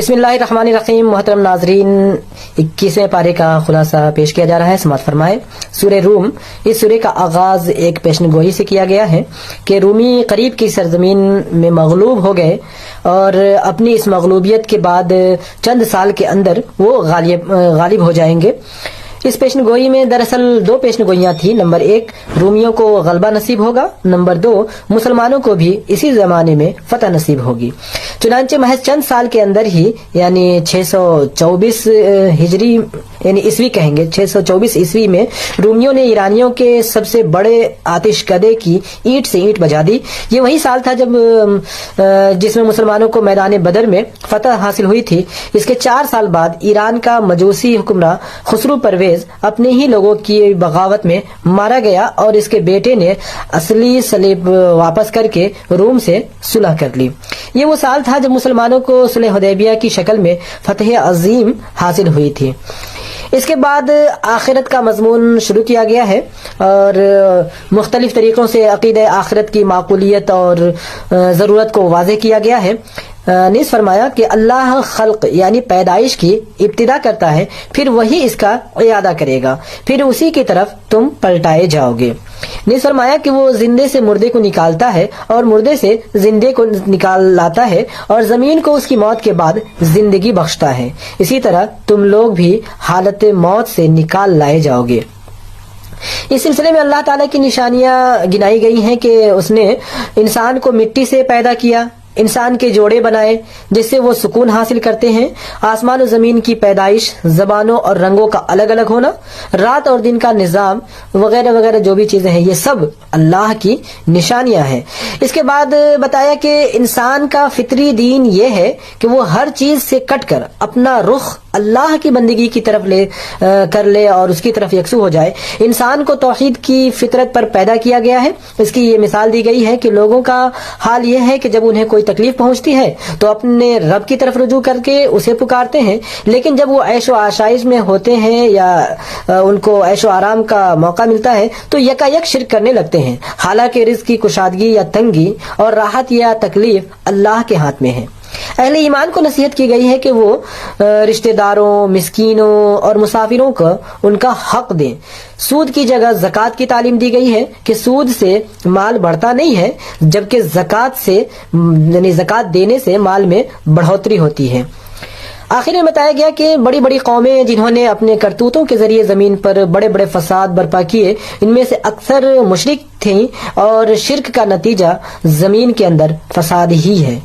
بسم اللہ الرحمن الرحیم. محترم ناظرین، 21ویں پارے کا خلاصہ پیش کیا جا رہا ہے. سماعت فرمائے. سورہ روم، اس سورہ کا آغاز ایک پیشن گوئی سے کیا گیا ہے کہ رومی قریب کی سرزمین میں مغلوب ہو گئے اور اپنی اس مغلوبیت کے بعد چند سال کے اندر وہ غالب ہو جائیں گے. اس پیشن گوئی میں دراصل دو پیشن گوئیاں تھیں. نمبر 1، رومیوں کو غلبہ نصیب ہوگا. نمبر 2، مسلمانوں کو بھی اسی زمانے میں فتح نصیب ہوگی. چنانچہ محض چند سال کے اندر ہی، یعنی 624 ہجری یعنی عیسوی کہیں گے، 624 عیسوی میں رومیوں نے ایرانیوں کے سب سے بڑے آتش کدے کی اینٹ سے اینٹ بجا دی. یہ وہی سال تھا جس میں مسلمانوں کو میدان بدر میں فتح حاصل ہوئی تھی. اس کے 4 سال بعد ایران کا مجوسی حکمراں خسرو پرویز اپنے ہی لوگوں کی بغاوت میں مارا گیا اور اس کے بیٹے نے اصلی صلیب واپس کر کے روم سے صلح کر لی. یہ وہ سال تھا جب مسلمانوں کو صلح حدیبیہ کی شکل میں فتح عظیم حاصل ہوئی تھی. اس کے بعد آخرت کا مضمون شروع کیا گیا ہے اور مختلف طریقوں سے عقیدہ آخرت کی معقولیت اور ضرورت کو واضح کیا گیا ہے. نیز فرمایا کہ اللہ خلق یعنی پیدائش کی ابتدا کرتا ہے، پھر وہی اس کا اعادہ کرے گا، پھر اسی کی طرف تم پلٹائے جاؤ گے. نیز فرمایا کہ وہ زندے سے مردے کو نکالتا ہے اور مردے سے زندے کو نکال لاتا ہے اور زمین کو اس کی موت کے بعد زندگی بخشتا ہے. اسی طرح تم لوگ بھی حالت موت سے نکال لائے جاؤ گے. اس سلسلے میں اللہ تعالیٰ کی نشانیاں گنائی گئی ہیں کہ اس نے انسان کو مٹی سے پیدا کیا، انسان کے جوڑے بنائے جس سے وہ سکون حاصل کرتے ہیں. آسمان و زمین کی پیدائش، زبانوں اور رنگوں کا الگ الگ ہونا، رات اور دن کا نظام وغیرہ وغیرہ جو بھی چیزیں ہیں، یہ سب اللہ کی نشانیاں ہیں. اس کے بعد بتایا کہ انسان کا فطری دین یہ ہے کہ وہ ہر چیز سے کٹ کر اپنا رخ اللہ کی بندگی کی طرف کر لے اور اس کی طرف یکسو ہو جائے. انسان کو توحید کی فطرت پر پیدا کیا گیا ہے. اس کی یہ مثال دی گئی ہے کہ لوگوں کا حال یہ ہے کہ جب انہیں کوئی تکلیف پہنچتی ہے تو اپنے رب کی طرف رجوع کر کے اسے پکارتے ہیں، لیکن جب وہ عیش و آشائش میں ہوتے ہیں یا ان کو عیش و آرام کا موقع ملتا ہے تو یکایک شرک کرنے لگتے ہیں، حالانکہ رزق کی کشادگی یا تنگی اور راحت یا تکلیف اللہ کے ہاتھ میں ہے. اہل ایمان کو نصیحت کی گئی ہے کہ وہ رشتہ داروں، مسکینوں اور مسافروں کو ان کا حق دیں. سود کی جگہ زکوٰۃ کی تعلیم دی گئی ہے کہ سود سے مال بڑھتا نہیں ہے، جبکہ زکوٰۃ دینے سے مال میں بڑھوتری ہوتی ہے. آخر میں بتایا گیا کہ بڑی بڑی قومیں جنہوں نے اپنے کرتوتوں کے ذریعے زمین پر بڑے بڑے فساد برپا کیے، ان میں سے اکثر مشرک تھیں اور شرک کا نتیجہ زمین کے اندر فساد ہی ہے.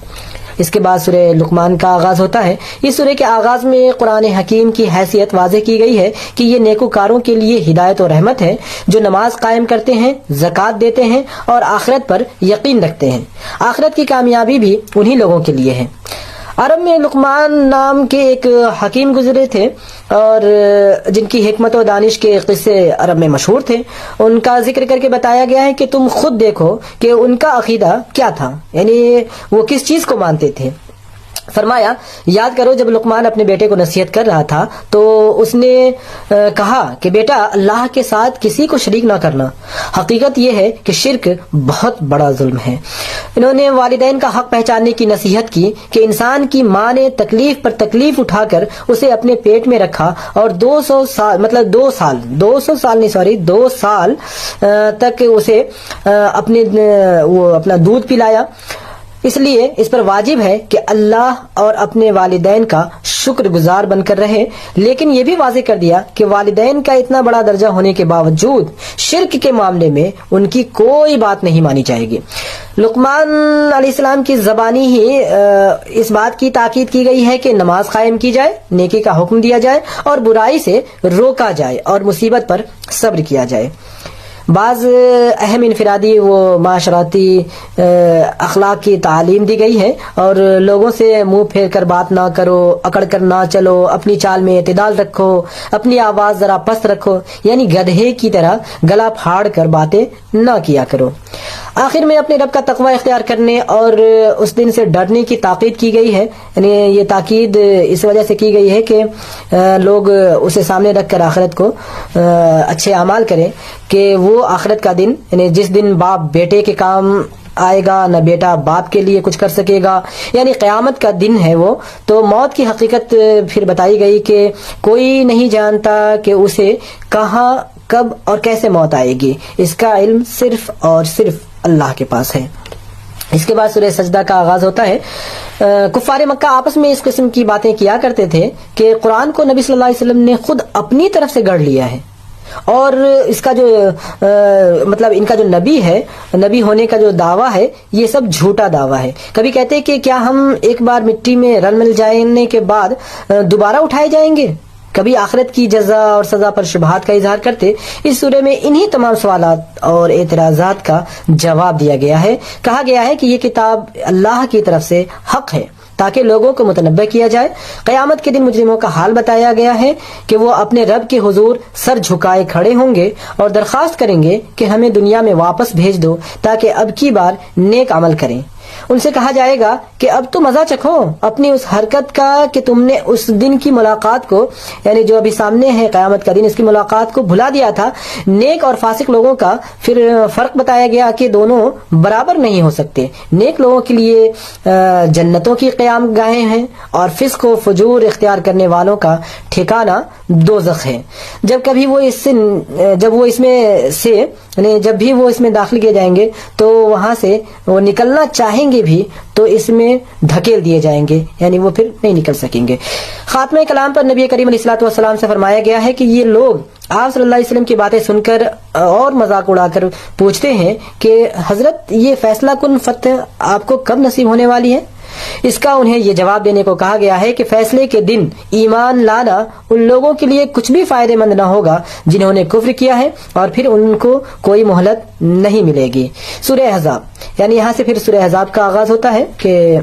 اس کے بعد سورہ لقمان کا آغاز ہوتا ہے. اس سورہ کے آغاز میں قرآن حکیم کی حیثیت واضح کی گئی ہے کہ یہ نیکوکاروں کے لیے ہدایت و رحمت ہے جو نماز قائم کرتے ہیں، زکوٰۃ دیتے ہیں اور آخرت پر یقین رکھتے ہیں. آخرت کی کامیابی بھی انہی لوگوں کے لیے ہے. عرب میں لقمان نام کے ایک حکیم گزرے تھے اور جن کی حکمت و دانش کے قصے عرب میں مشہور تھے. ان کا ذکر کر کے بتایا گیا ہے کہ تم خود دیکھو کہ ان کا عقیدہ کیا تھا، یعنی وہ کس چیز کو مانتے تھے. فرمایا، یاد کرو جب لقمان اپنے بیٹے کو نصیحت کر رہا تھا تو اس نے کہا کہ بیٹا، اللہ کے ساتھ کسی کو شریک نہ کرنا. حقیقت یہ ہے کہ شرک بہت بڑا ظلم ہے. انہوں نے والدین کا حق پہچاننے کی نصیحت کی کہ انسان کی ماں نے تکلیف پر تکلیف اٹھا کر اسے اپنے پیٹ میں رکھا اور 200 سال تک اسے اپنا دودھ پلایا. اس لیے اس پر واجب ہے کہ اللہ اور اپنے والدین کا شکر گزار بن کر رہے. لیکن یہ بھی واضح کر دیا کہ والدین کا اتنا بڑا درجہ ہونے کے باوجود شرک کے معاملے میں ان کی کوئی بات نہیں مانی جائے گی. لقمان علیہ السلام کی زبانی ہی اس بات کی تاکید کی گئی ہے کہ نماز قائم کی جائے، نیکی کا حکم دیا جائے اور برائی سے روکا جائے اور مصیبت پر صبر کیا جائے. بعض اہم انفرادی و معاشرتی اخلاق کی تعلیم دی گئی ہے اور لوگوں سے منہ پھیر کر بات نہ کرو، اکڑ کر نہ چلو، اپنی چال میں اعتدال رکھو، اپنی آواز ذرا پست رکھو، یعنی گدھے کی طرح گلا پھاڑ کر باتیں نہ کیا کرو. آخر میں اپنے رب کا تقوی اختیار کرنے اور اس دن سے ڈرنے کی تاکید کی گئی ہے. یعنی یہ تاکید اس وجہ سے کی گئی ہے کہ لوگ اسے سامنے رکھ کر آخرت کو اچھے اعمال کریں کہ وہ آخرت کا دن، یعنی جس دن باپ بیٹے کے کام آئے گا، نہ بیٹا باپ کے لیے کچھ کر سکے گا، یعنی قیامت کا دن ہے وہ. تو موت کی حقیقت پھر بتائی گئی کہ کوئی نہیں جانتا کہ اسے کہاں، کب اور کیسے موت آئے گی. اس کا علم صرف اور صرف اللہ کے پاس ہے. اس کے بعد سورہ سجدہ کا آغاز ہوتا ہے. کفار مکہ آپس میں اس قسم کی باتیں کیا کرتے تھے کہ قرآن کو نبی صلی اللہ علیہ وسلم نے خود اپنی طرف سے گڑھ لیا ہے، اور اس کا جو مطلب ان کا جو نبی ہے، نبی ہونے کا جو دعویٰ ہے، یہ سب جھوٹا دعویٰ ہے. کبھی کہتے کہ کیا ہم ایک بار مٹی میں رل مل جانے کے بعد دوبارہ اٹھائے جائیں گے. کبھی آخرت کی جزا اور سزا پر شبہات کا اظہار کرتے. اس سورہ میں انہی تمام سوالات اور اعتراضات کا جواب دیا گیا ہے. کہا گیا ہے کہ یہ کتاب اللہ کی طرف سے حق ہے تاکہ لوگوں کو متنبہ کیا جائے. قیامت کے دن مجرموں کا حال بتایا گیا ہے کہ وہ اپنے رب کے حضور سر جھکائے کھڑے ہوں گے اور درخواست کریں گے کہ ہمیں دنیا میں واپس بھیج دو تاکہ اب کی بار نیک عمل کریں. ان سے کہا جائے گا کہ اب تو مزہ چکھو اپنی اس حرکت کا کہ تم نے اس دن کی ملاقات کو، یعنی جو ابھی سامنے ہے قیامت کا دن، اس کی ملاقات کو بھلا دیا تھا. نیک اور فاسق لوگوں کا پھر فرق بتایا گیا کہ دونوں برابر نہیں ہو سکتے. نیک لوگوں کے لیے جنتوں کی قیام گاہیں ہیں اور فسق و فجور اختیار کرنے والوں کا ٹھکانہ دوزخ ہے. جب بھی وہ اس میں داخل کیے جائیں گے تو وہاں سے وہ نکلنا چاہیں گے بھی تو اس میں دھکیل دیے جائیں گے، یعنی وہ پھر نہیں نکل سکیں گے. خاتمہ کلام پر نبی کریم علیہ الصلوۃ والسلام سے فرمایا گیا ہے کہ یہ لوگ آپ صلی اللہ علیہ وسلم کی باتیں سن کر اور مذاق اڑا کر پوچھتے ہیں کہ حضرت یہ فیصلہ کن فتح آپ کو کب نصیب ہونے والی ہے. اس کا انہیں یہ جواب دینے کو کہا گیا ہے کہ فیصلے کے دن ایمان لانا ان لوگوں کے لیے کچھ بھی فائدہ مند نہ ہوگا جنہوں نے کفر کیا ہے، اور پھر ان کو کوئی مہلت نہیں ملے گی. سورہ احزاب، یعنی یہاں سے پھر سورہ احزاب کا آغاز ہوتا ہے کہ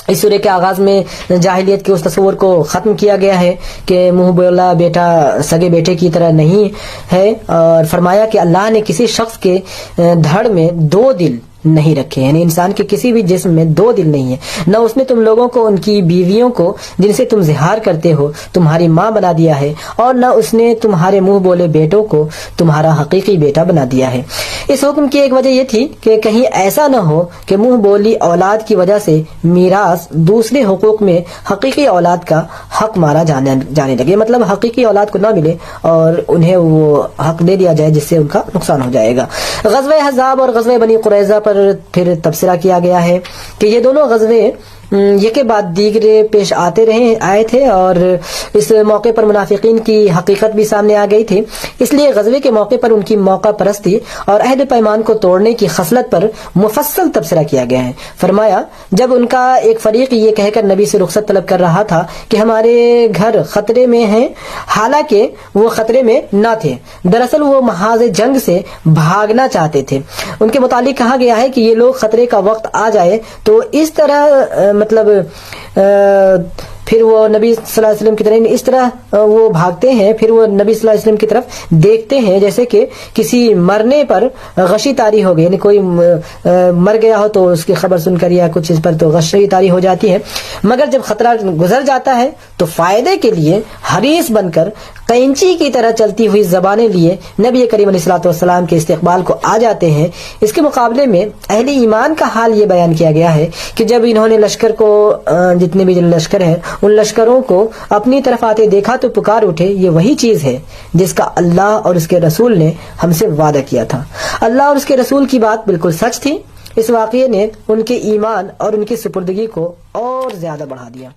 اس سورہ کے آغاز میں جاہلیت کے اس تصور کو ختم کیا گیا ہے کہ منہ بولا بیٹا سگے بیٹے کی طرح نہیں ہے، اور فرمایا کہ اللہ نے کسی شخص کے دھڑ میں دو دل نہیں رکھے، یعنی انسان کے کسی بھی جسم میں دو دل نہیں ہے. نہ اس نے تم لوگوں کو ان کی بیویوں کو جن سے تم زہار کرتے ہو تمہاری ماں بنا دیا ہے، اور نہ اس نے تمہارے منہ بولے بیٹوں کو تمہارا حقیقی بیٹا بنا دیا ہے. اس حکم کی ایک وجہ یہ تھی کہ کہیں ایسا نہ ہو کہ منہ بولی اولاد کی وجہ سے میراث دوسرے حقوق میں حقیقی اولاد کا حق مارا جانے لگے، مطلب حقیقی اولاد کو نہ ملے اور انہیں وہ حق دے دیا جائے جس سے ان کا نقصان ہو جائے گا. غزوہ احزاب اور غزوہ بنی قریظہ پر پھر تبصرہ کیا گیا ہے کہ یہ دونوں غزوے یہ بعد دیگرے پیش آئے تھے، اور اس موقع پر منافقین کی حقیقت بھی سامنے آ گئی تھی. اس لیے غزوے کے موقع پر ان کی موقع پرستی اور عہد پیمان کو توڑنے کی خصلت پر مفصل تبصرہ کیا گیا ہے. فرمایا جب ان کا ایک فریق یہ کہہ کر نبی سے رخصت طلب کر رہا تھا کہ ہمارے گھر خطرے میں ہیں، حالانکہ وہ خطرے میں نہ تھے، دراصل وہ محاذ جنگ سے بھاگنا چاہتے تھے. ان کے متعلق کہا گیا ہے کہ یہ لوگ خطرے کا وقت آ جائے تو اس طرح پھر وہ نبی صلی اللہ علیہ وسلم کی طرف اس طرح وہ بھاگتے ہیں، پھر وہ نبی صلی اللہ علیہ وسلم کی طرف دیکھتے ہیں جیسے کہ کسی مرنے پر غشی طاری ہو گئی، یعنی کوئی مر گیا ہو تو اس کی خبر سن کر یا کچھ اس پر تو غشی طاری ہو جاتی ہے. مگر جب خطرہ گزر جاتا ہے تو فائدے کے لیے حریص بن کر قینچی کی طرح چلتی ہوئی زبانیں لیے نبی کریم علیہ الصلوۃ والسلام کے استقبال کو آ جاتے ہیں. اس کے مقابلے میں اہل ایمان کا حال یہ بیان کیا گیا ہے کہ جب انہوں نے لشکر کو، جتنے بھی لشکر ہیں ان لشکروں کو اپنی طرف آتے دیکھا تو پکار اٹھے یہ وہی چیز ہے جس کا اللہ اور اس کے رسول نے ہم سے وعدہ کیا تھا. اللہ اور اس کے رسول کی بات بالکل سچ تھی. اس واقعے نے ان کے ایمان اور ان کی سپردگی کو اور زیادہ بڑھا دیا.